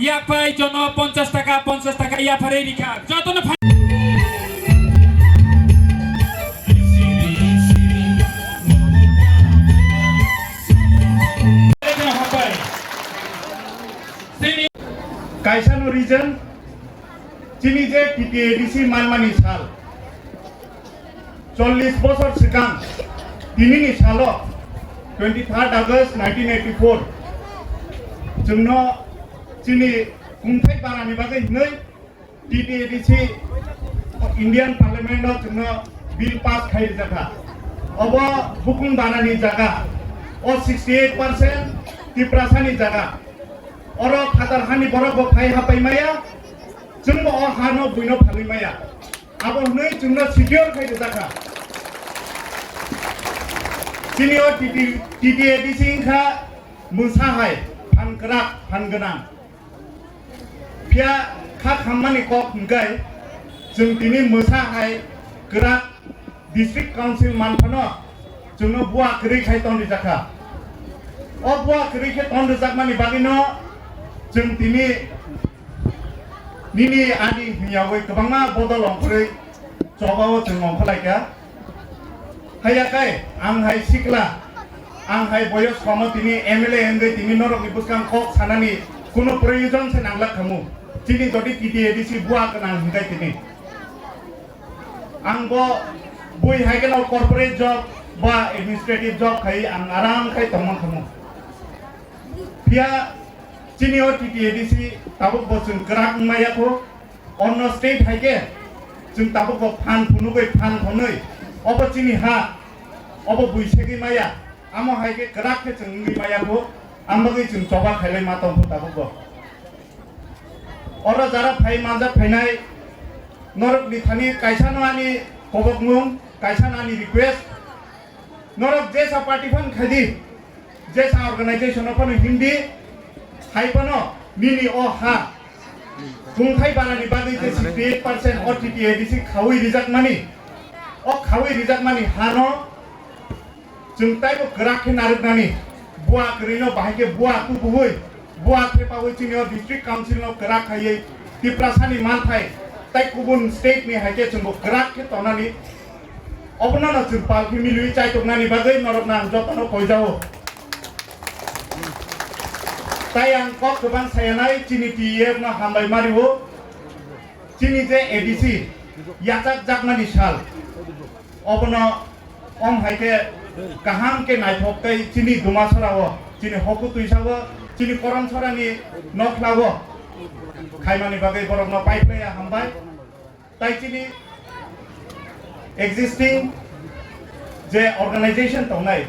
ইয়াফাই জন 50 টাকা ইয়াফারে রিখা যতন কাইসানো রিজন চিনি যে টিটিএডিসি মানমানি সাল 40 বছর সিগাং তিনিনি সাল 23 আগস্ট 1984 जोंनो चिनि खुंथाय बारानि बागै नै टिटिएडिसि इंडियन पार्लियामेंट जोंनो बिल पास खाइ जागा अब बुकुं बानानि जागा ओ 68% तिप्रासानि जागा और खातार हानि बरब फाइ हापाइमाया जोंबो अ हानो बुइनो फालिमाया अब नै जोंनो सिकिउर खाइ जागा चिनि ओ टिटिएडिसि खा मुसाहाय फानग्राक फानगोनां फिया खा खामानि कक नगाय जों दिनै मोसाहाय ग्राक डिस्ट्रिक्ट काउन्सिल मानफानो जोंनो बुआ गरै खाय तन्नि जाखा अ बुआ गरै खाय तन्नि जाकमानि बागिनो जों दिनै निनि आदि हियावै गोबाङा बदल अंखरै जबाव जों अंखलायगा हायाखाय आंहाय सिक्ला आंहाय बयस खमो तिनी एमएलए एंगै तिनी नरकनि बुसकां कक सानानि कुनो प्रयोजन से नांला खामु तिनी जदि टिटिएडिसि बुआ गोनां हिंगाय तिनी आं बो बुइ हायगेनाव कर्पोरेट जब बा एडमिनिस्ट्रेटिव जब खाय आं आराम खाय तमन खामु फिया तिनी ओ टिटिएडिसि ताबो बसुन ग्राक मायाखौ अन स्टेट हायगे जों ताबो फान फुनुगै फान खनै अब तिनी हा अब बुइसेगै माया आमो हायगे ग्राक के जोंनि मायाखौ आमबगै जों जबा खायलाय मातम ताबो और जारा फाइ मानजा फाइनाय नरक निथानि कायसानानि खबकमुं कायसानानि रिक्वेस्ट नरक जेसा पार्टी फन खादि जेसा अर्गानाइजेशन फन हिंदी हाइपनो निनि ओ हा खुंथाय बानानि बागै 68% और टिटिएडिसि खावै रिजाक मानि ओ खावै रिजाक मानि हानो जों ताइबो ग्राके नारगनानि बुआ गरैनो बाहायके बुआ कुबुबै बुआ थेपावै चिनियो डिस्ट्रिक्ट काउन्सिल नो ग्राक हायै तिप्रासानि मानथाय ताइ गुबुन स्टेट नि हायके जोंबो ग्राके तनानि अबनाना जों पालखि मिलुइ चाइतकनानि बागै नरकना जतनो कयजाओ ताइ आं कक गोबां सायनाय चिनि टिएफ ना हामबाय मारिवो चिनि जे एडिसि याचाक जाकमानि साल अबनो अम हायके kaham ke naithok kai chini dumasarawo chini hoku tuisawo chini koromsarani nokhlawo khaimani bagai borokno paiplaya hambai tai chini existing je organization tongnai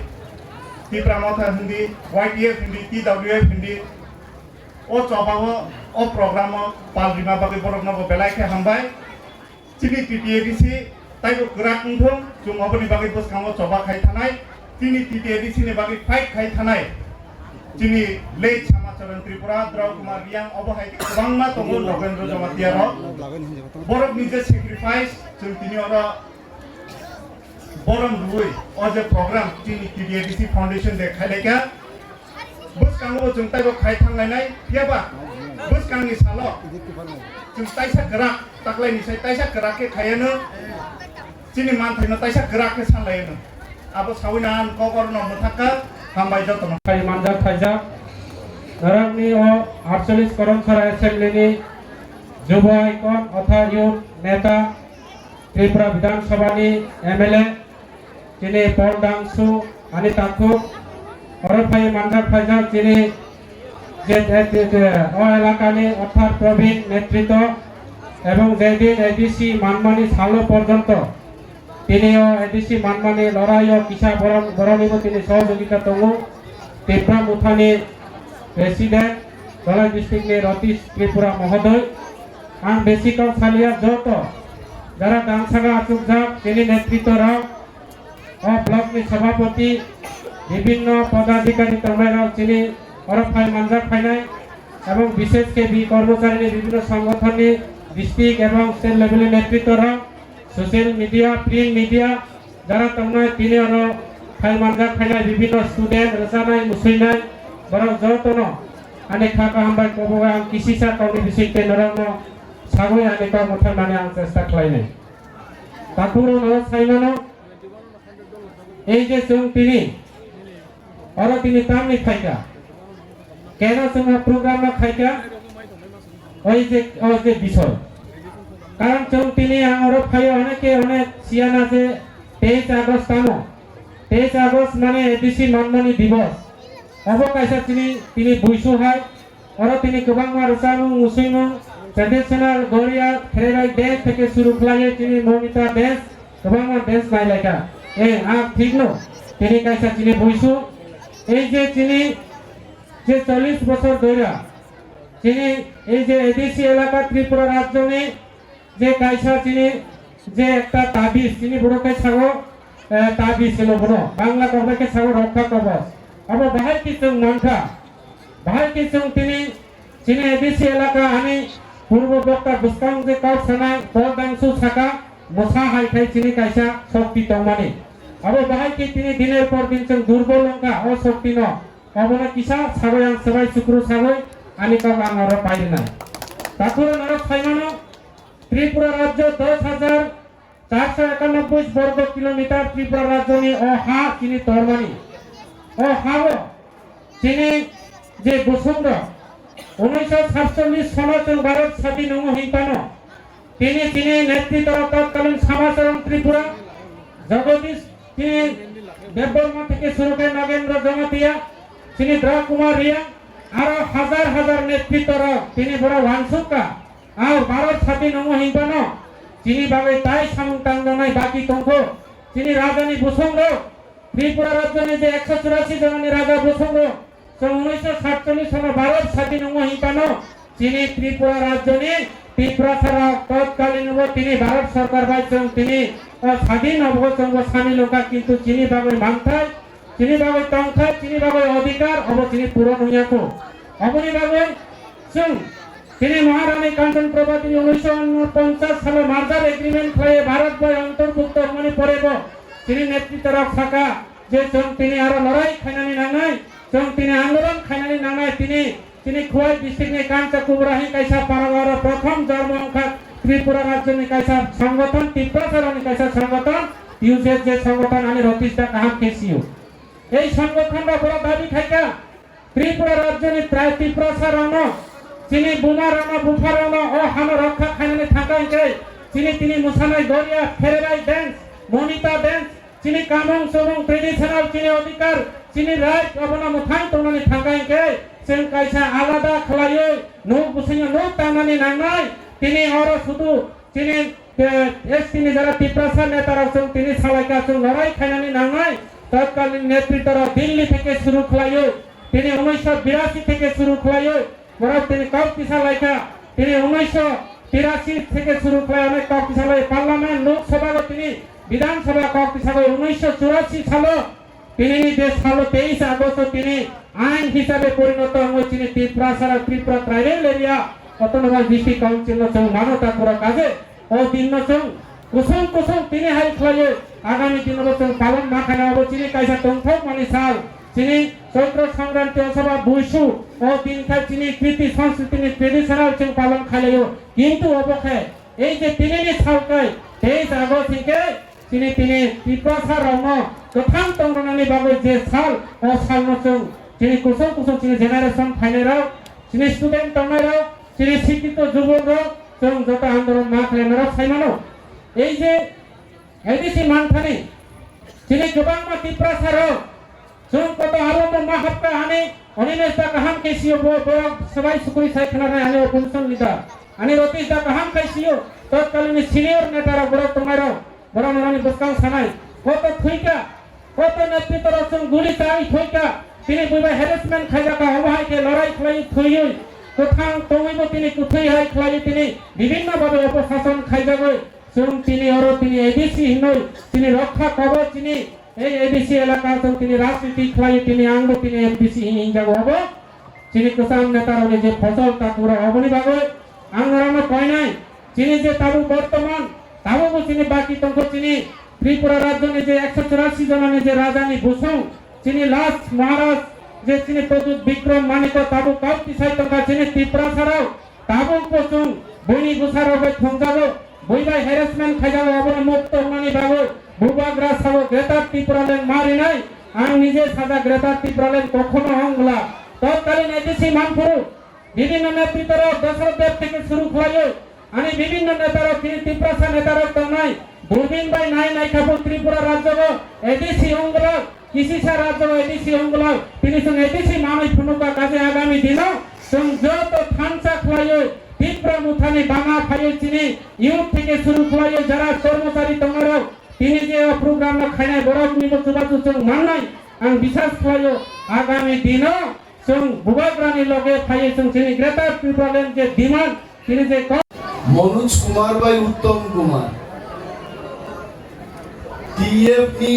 tipramotha hindi YTF hindi TWF hindi o chobawo o programo palrima bagai borokno belai ke hambai chini TTADC ताइबो ग्राक उंथों जों अबनि बागै बसखाङो जबा खाय थानाय तिनि टिटिएडिसि नि बागै fight खाय थानाय तिनि लेट समाचरण त्रिपुरा द्रौ कुमार रियां अबहाय गोबांना दङो नगेन्द्र जमातिया र बरफ निजे सेक्रिफाइस जों तिनि अर बरम रुइ अजे प्रोग्राम तिनि टिटिएडिसि फाउन्डेसन दे खायलायगा बसखाङो जों ताइबो खाय थांलायनाय फियाबा बसखांनि सालो जों ताइसा ग्राक ताक्लायनि साय ताइसा ग्राके खायनो चिनि मानथायनो ताइसा ग्राके सानलायनो आबो साविनान कगरनो मथाका हामबाय जतन फाइ मानजा थाइजा नरकनि ओ 48 करमसारा एसेम्बलिनि जुब आइकन अथा युथ नेता त्रिपुरा विधानसभानि एमएलए चिनि पलडांसु आनि ताखु और फाइ मानजा थाइजा चिनि जे ओ एलाकानि अर्थात प्रवीण नेतृत्व एवं जेदिन एडिसि मानमानि सालो पर्यन्त तिनिओ एडिसि मानमानि लड़ाई किसा बरनिबो तिनि सहयोगिता दङो त्रिपुरा मुथानि प्रेसिडेंट धलाई डिस्ट्रिक्ट नि रतीश त्रिपुरा महोदय आं बेसिकाव सालिया जत जरा दानसागा आचुकजाक तिनि नेतृत्व राव ओ ब्लक नि सभापति विभिन्न पदाधिकारी तंगलायराव तिनि अरफाय मानजा फाइनाय एवं विशेष के भी कर्मचारी विभिन्न संगठन डिस्ट्रिक्ट एवं स्टेट लेवल नेतृत्व Rao social media print media जरा तंगनाय तिनि और फाइ मानजा फाइनाय विभिन्न स्टूडेंट रसानाय मुसैनाय बरक जतनो ane khaka hambai koboga ang kisisa kauni bisite norangno sagoi ane ko mothai mane ang chesta khlainai takuru no saimano এই যে তিনি और তিনি तामनि खाइका केन जों प्रोग्राम खाइका ওই যে বিষয় কারণ তিনি আর ফাই অনেকে অনেক সিয়ানা যে 23 আগস্ট আনো 23 আগস্ট মানে এডিসি মানমনি দিবস অবকাশে তিনি বুইসু হয় আর তিনি গোবাং মারসামু মুসলিম ট্রেডিশনাল গরিয়া খেরাই ড্যান্স থেকে শুরু খাইয়ে তিনি মমিতা ড্যান্স গোবাং ড্যান্স নাই লেখা ঠিক নো তিনি কাইসা বুইসু এই যে তিনি যে 40 বছর ধরে তিনি এই যে এডিসি এলাকা ত্রিপুরা রাজ্য নিয়ে যে কাইসা তিনি যে একটা তাবিজ তিনি বড়কে ছাগো তাবিজ ছিল বড় বাংলা কবকে ছাগো রক্ষা কবচ अब बाहर की संग मानखा बाहर की संग তিনি এডিসি এলাকা আমি পূর্ব বক্তা বুস্কাং যে কাউ সানা পদাংশু ছাকা মশা হাই খাই তিনি কাইসা শক্তি তমানে अब बाहर की তিনি দিনের পর দিন संग দুর্বল লঙ্কা অশক্তি ন অবনা কিসা ছাগয়াং সবাই শুক্র ছাগই আনি কা বাংলার পাইরে না তারপরে নরক ফাইমানো ত্রিপুরা রাজ্য 10,491 বর্গ কিলোমিটার ত্রিপুরা রাজ্য নি ও হা তিনি তরমানি ও হাও তিনি যে বসুন্ধ 1947 সনত ভারত স্বাধীন হইতান তিনি নেতৃত্ব তৎকালীন সমাচরণ ত্রিপুরা জগদীশ তিনি দেববর্মা থেকে শুরু করে নগেন্দ্র জমাতিয়া তিনি দ্রা কুমার রিয়া আর হাজার হাজার নেতৃত্বর তিনি বড় ওয়ানসুকা আর ভারত স্বাধীন হইতান তিনি ভাবে তাই সামুতাঙ্গনাই বাকি তঙ্ক তিনি রাজধানী বসুন্ধ ত্রিপুরা রাজ্য में যে 184 জনের রাজা বসুন্ধ 1947 সালে ভারত স্বাধীন হইতান তিনি ত্রিপুরা রাজ্য নিয়ে ত্রিপুরা ছাড়া তৎকালীন তিনি ভারত সরকার বাইচং তিনি স্বাধীন অবগতঙ্গ স্বামী লোকা কিন্তু চিনি ভাবে মানথাই চিনি ভাবে তংথাই চিনি ভাবে অধিকার অব চিনি পূরণ হইয়াকো অবনি ভাবে সুং তিনি মহারানী কাঞ্চন প্রভা তিনি 1949 সালে মার্জার এগ্রিমেন্ট হয়ে ভারত বয় অন্তর্ভুক্ত মনে পড়েব তিনি নেতৃত্ব রক্ষাকা যে তিনি আরো লড়াই খাইনানি নাঙাই তিনি আন্দোলন খাইনানি নাঙাই তিনি খুয়াই ডিস্ট্রিক্টে কাঞ্চা কুবরাহি কাইসা পারাগার প্রথম জন্ম অংখা ত্রিপুরা রাজ্য নি কাইসা সংগঠন ত্রিপুরা কাইসা সংগঠন ইউজের যে সংগঠন আমি রতিশটা কাহাম কেসিও এই সংগঠনটা বড় দাবি খাইকা ত্রিপুরা রাজ্য নি প্রায় ত্রিপুরা রণ তিনি বুমা রণ বুফা রণ ও হাম রক্ষা খাইনানি থাকাই কে তিনি মুসানাই গরিয়া ফেরেরাই ড্যান্স মনিতা ড্যান্স চিনি কামং সমং ট্রেডিশনাল চিনি অধিকার চিনি রাইট অবনা মুথাং তনানি থাকাই কে সেন কাইসা আলাদা খলায় নো বুসিয়া নো তানানি নাঙাই তিনি আর শুধু তিনি তিনি যারা ত্রিপুরা নেতারা তিনি সালাইকা লড়াই খাইনানি নাঙাই তৎকালীন নেতৃত্বরা দিল্লি থেকে শুরু খলায় তিনি 1982 থেকে শুরু খলায় বড় তিনি কাউকিসা লাইকা তিনি 1983 থেকে শুরু খলায় অনেক কাউকিসা লাই পার্লামেন্ট লোকসভা তিনি বিধানসভা কাউকিসা 1984 সালে তিনি যে সাল 23 আগস্ট তিনি আইন হিসাবে পরিণত হয়ে তিনি Tripura tribal area autonomous district council মানবতা করা কাজে ও দিন কুসুম তিনি হাই খলায় আগামী দিন পালন মাখানা হব তিনি কাইসা তংথক মানে সাল তিনি চৈত্র সংক্রান্তি অথবা বৈশু ও দিন খাই তিনি কৃতি সংস্কৃতি ট্রেডিশনাল পালন খাইলেও কিন্তু অবক্ষে এই যে তিনি সালকাই 23 আগস্ট থেকে তিনি ত্রিপুরা রণ প্রথম তংরনানি বাবু যে সাল ও সাল নচং তিনি কুসুম তিনি জেনারেশন ফাইনারাও তিনি স্টুডেন্ট তংনারাও তিনি শিক্ষিত যুবকরাও যত আন্দোলন না খাইলে নরক সাইমানো এই যে এডিসি মানখানি তিনি গোবাং ত্রিপুরা কত আরম্ভ মাহাপ্পা আনে অনিমেশটা কাহাম কেসিও সবাই সুকুরি সাইখানা আনে অপোজিশন লিডার আনে রতিশটা কাহাম কেসিও তৎকালীন সিনিয়র নেতারা বড় তোমারও বড় নরানি বসকাং সানাই কত থুইকা কত নেতৃত্ব রচন গুলি চাই থুইকা তিনি বুইবা হ্যারাসমেন্ট খাইজাকা অবহাইকে লড়াই খাই থুইই কোথাও তমিব তিনি কুথুই হাই খাই তিনি বিভিন্ন ভাবে অপশাসন খাইজাগৈ তিনি এডিসি হিনই তিনি রক্ষা কবচ তিনি এই এডিসি এলাকা তিনি রাজনীতি খাই তিনি আঙ্গ তিনি এমপিসি হিনজাগো হব তিনি কোসাম নেতার যে ফসল তা পুরো অবনি ভাবে আঙ্গরানো কয় নাই তিনি যে তাবু বর্তমান তাবু তিনি বাকি তঙ্ক তিনি ত্রিপুরা রাজ্য যে 184 জনের যে রাজধানী বসুং তিনি লাস্ট মহারাজ যে চিনি প্রদুত বিক্রম মানিক তাবু কাউটি সাইতকা চিনি ত্রিপুরা ছাড়াও তাবু পচুং বইনি গুসার হবে থংজাবো বইবাই হ্যারাসমেন্ট খাইজাবো আবার মুক্ত মানি বাবু বুবাগ্রা সাবো গ্রেটার ত্রিপুরালেন মারি নাই আং নিজে সাজা গ্রেটার ত্রিপুরালেন কখনো হংলা তৎকালীন এডিসি মানপুরু বিভিন্ন নেতৃত্বর দশরথ দেব থেকে শুরু হয়ে আমি বিভিন্ন নেতারা ত্রিপুরা নেতারা তো নাই দুর্বিন ভাই নাই নাই কাপুর ত্রিপুরা রাজ্য এডিসি অঙ্গল কৃষিসা রাজ্য এডিসি অঙ্গল তিনি সঙ্গে এডিসি মানই ফুনুকা কাজে আগামী দিন যত থানসা খোয়াইও ত্রিপুরা মুথানি বাঙা ফাইও চিনি ইউথ থেকে শুরু খোয়াইও যারা কর্মচারী তোমার তিনি যে প্রোগ্রাম খাইনাই বড় নিব চুবাচু চং মাননাই আং বিশ্বাস খোয়াইও আগামী দিন চং বুবাগ্রানি লগে ফাইও চং চিনি গ্রেটার ত্রিপুরালেন যে ডিমান্ড তিনি যে মনোজ কুমার ভাই উত্তম কুমার টিএফনি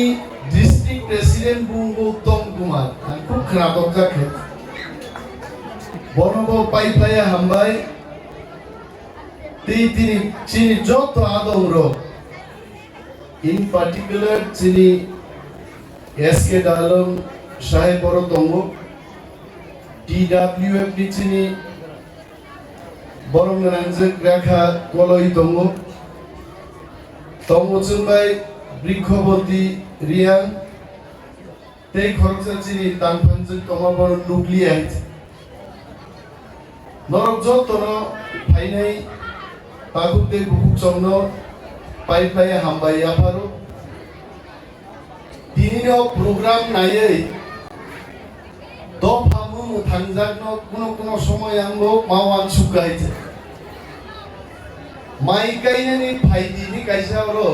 ডিস্ট্রিক্ট প্রেসিডেন্ট বুঙ্গো উত্তম কুমার খুব খারাপ জাকে বনব পাইপায়া হামবাই তিনি চিনি যত আদম রোগ ইন পার্টিকুলার চিনি এসকে ডালম সাহেব বড় দঙ্গ টিডব্লিউএফডি চিনি বরং রাঞ্জক রেখা কলই দঙ্গ তমচুনবাই বৃক্ষবতী রিয়াং তেই খরচা চিনি তানফানজক তমাবর নুক্লিয়াইট নরক যতন ফাইনাই তাগুতে বুকুক চমন পাইপাই হামবাই আফারো দিনিনো প্রোগ্রাম নাইयै দফামু থানজাকনো কোনো সময় আঙ্গো মাওয়ান সুগাইছে মাই কাইনানি ফাইদিনি কাইসাওরো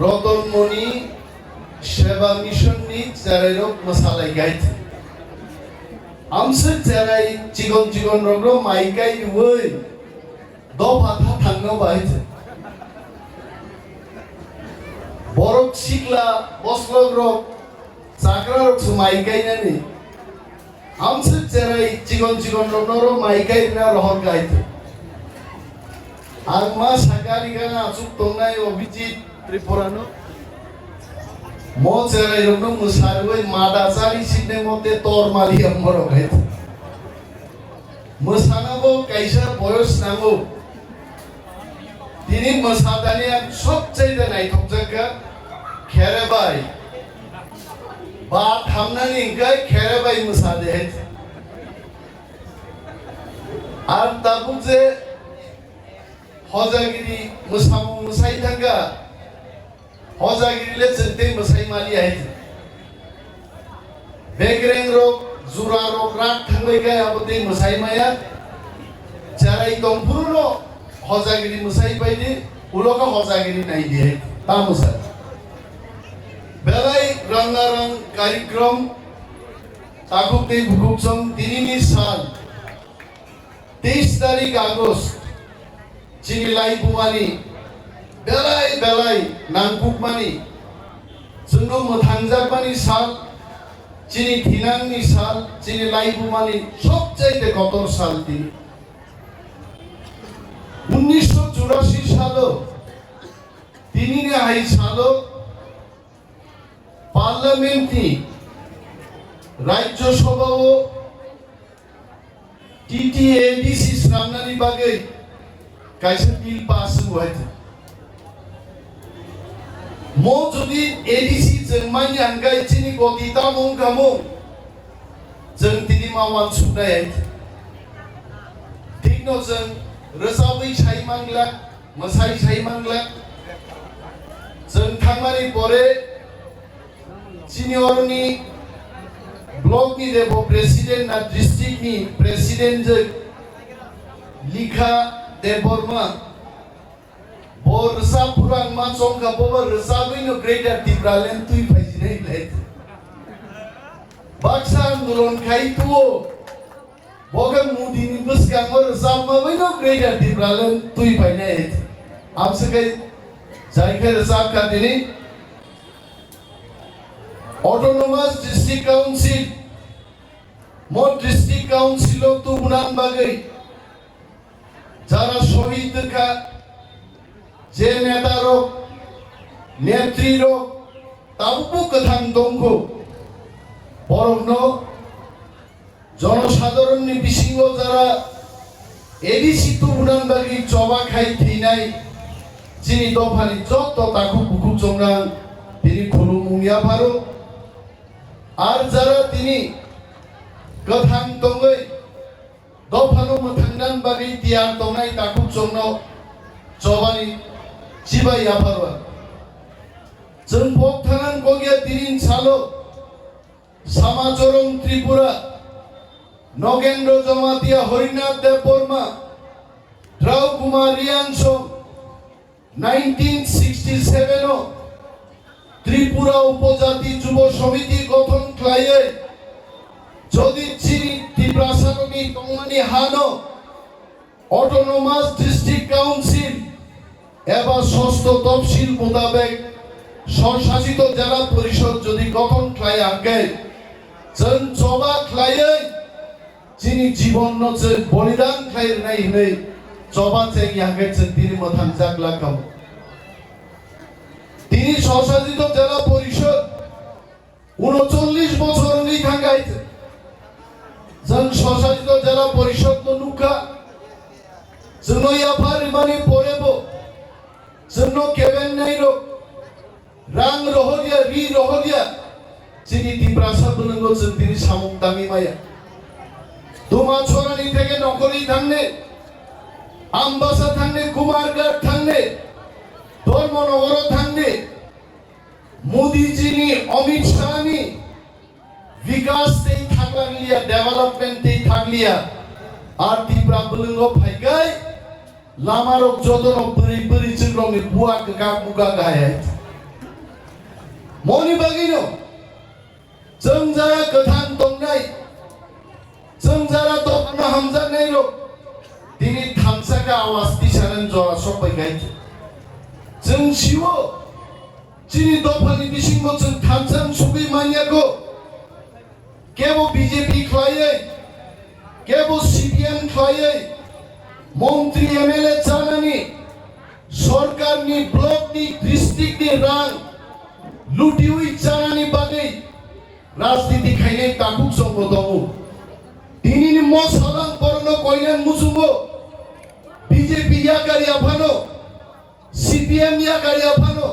রতনমণি সেবা মিশননি চারাইরক মশালাই গাইছে আমসে চারাই চিকন চিকন রগ্র মাইকাই ওই দফাথা থাঙ্গো বাইছে বরক শিকলা বসলগ রক চাকরা রক মাইকাই নানি আমসে চারাই চিকন চিকন রগ্র মাইকাই না রহর গাইছে আর মা সাকারি গানা আসুক তোমরাই অভিজিৎ ত্রিপুরানো মো চারাই রগ্র মুসারওই মাদাচারি সিনে মতে তোর মালি আমর গাইছে মোসানাবো কাইসা বয়স নামো তিনি মোসাদানিয়া সবচেয়ে নাইথক জায়গা খেরেবাই বা থামনানি ইনকাই খেরেবাই মোসাদে আর তাবুক যে হজাগিরি মোসামু মোসাই থাকা হজাগিরিলে চিন্তে মোসাই মালি আইছে বেগরেং রোগ জুরা রোগ রাত থাকবে গায় আবতে মোসাই মায়া চারাই দমপুরনো হজাগিরি মোসাই পাইনি উলোকা হজাগিরি নাই দিয়ে তা মোসাই বেলাই রঙ্গারং কার্যক্রম তাকুতে ভুকুকসং দিনিনি সাল 23 তারিখ আগস্ট চিনিলাই বুমানি বেলাই নাংকুকমানি जोंनो मोथांजाकमानि साल चिनि थिनांनि साल चिनि लाइबुमानि सबचाइते गतर साल তিনি 1984 সালে তিনি হাই সালো পার্লামেন্টনি রাজ্যসভাও টিটিএডিসি শ্রামনানি বাগে কাইসা বিল পাস হয়েছে মো যদি এডিসি जों मानि आंगाय चिनि गदिता मुंगामो जों तिनि मावान सुनाय ठीक न जों रोजाबै साइमांला मोसाइ साइमांला जों थांनानै परे सिनियरनि ब्लकनि देबो प्रेसिडेन्ट ना डिस्ट्रिक्टनि प्रेसिडेन्ट जों लिखा Debbarma Borsa purang macong ka boba resabay no greater tibralen tuy pajinay let. Baksa andulon kay tuo. Boga mudini bus ka mo resab mabay no greater tibralen tuy pajinay let. Amsa kay jai kay resab ka dini. Autonomous District Council. Mo District Council o tu bunang bagay. Jara shohid ka যে নেতারো নেত্রীরো তাবু কথাং দঙ্গ বরং জনসাধারণনি বিসিঙ্গ যারা ADC তো উড়ান বাগি জবা খাই থিনাই যিনি দফানি যত তাকু বুকু জংরাং তিনি খুলুমুংয়া ভারো আর যারা তিনি গোথাং দङै দফানো मोथांनान बागै दियार दंनाय ताकु जंनो जबानि जिबाया भारो जों बक्थानान गगिया दिरिन सालो समाजरं त्रिपुरा नगेन्द्र जमातिया हरिनाथ देव बर्मा राव कुमार रियांसो 1967 त्रिपुरा उपजाति যুব সমিতি গঠন খাইয়ে যদি চিনি ত্রিপ্রাসাদনি তংমানি হানো অটোনোমাস ডিস্ট্রিক্ট কাউন্সিল এবা ষষ্ঠ তফসিল মোতাবেক স্বশাসিত জেলা পরিষদ যদি গঠন খাই আগে जों জবা খাইয়ে চিনি জীবন নচে বলিদান খাই নাই হই জবা চেং আগে তিনি মথান জাগলা কাম তিনি স্বশাসিত জেলা পরিষদ 39 বছর নি থাকাইছে जों স্বশাসিত জেলা পরিষদ নুকা जोंनो याफारि मानि परेबो जोंनो केबेन नाइरो रां रहरिया रि रहरिया যিনি ত্রিপ্রাসাদ বলঙ্গ তিনি সামুক দামি মায়া দোমা ছড়ানি থেকে নকরি থাকনে আমবাসা থাকনে কুমারঘাট থাকনে ধর্মনগর থাকনে মোদিজিনি অমিত শাহনি বিকাশ তেই থাকলিয়া ডেভেলপমেন্ট তেই থাকলিয়া আর ত্রিপুরা বলঙ্গ ফাইগাই লামারক যতন বরি বরি চিংরংনি বুয়া কা মুগা গায় মনি বাগিনো जों जारा गोथां दंनाय जों जारा दखना हामजानाय रो दिनै थामसाका आवाज दिसानन जरा सबाय गाय जों सिवो जिनि दफानि बिसिंगो जों थामसान सुबि मानियागो केबो बीजेपी खायै केबो सीपीएम खायै मन्त्री एमएलए जानानि सरकारनि ब्लकनि डिस्ट्रिक्टनि रां लुटिउइ जानानि बागै राजनीति खाइने ताकुक संगो दङो दिनिनि मसालां परनो कइनान मुजुंगो बीजेपी या गारिया फानो सीपीएम या गारिया फानो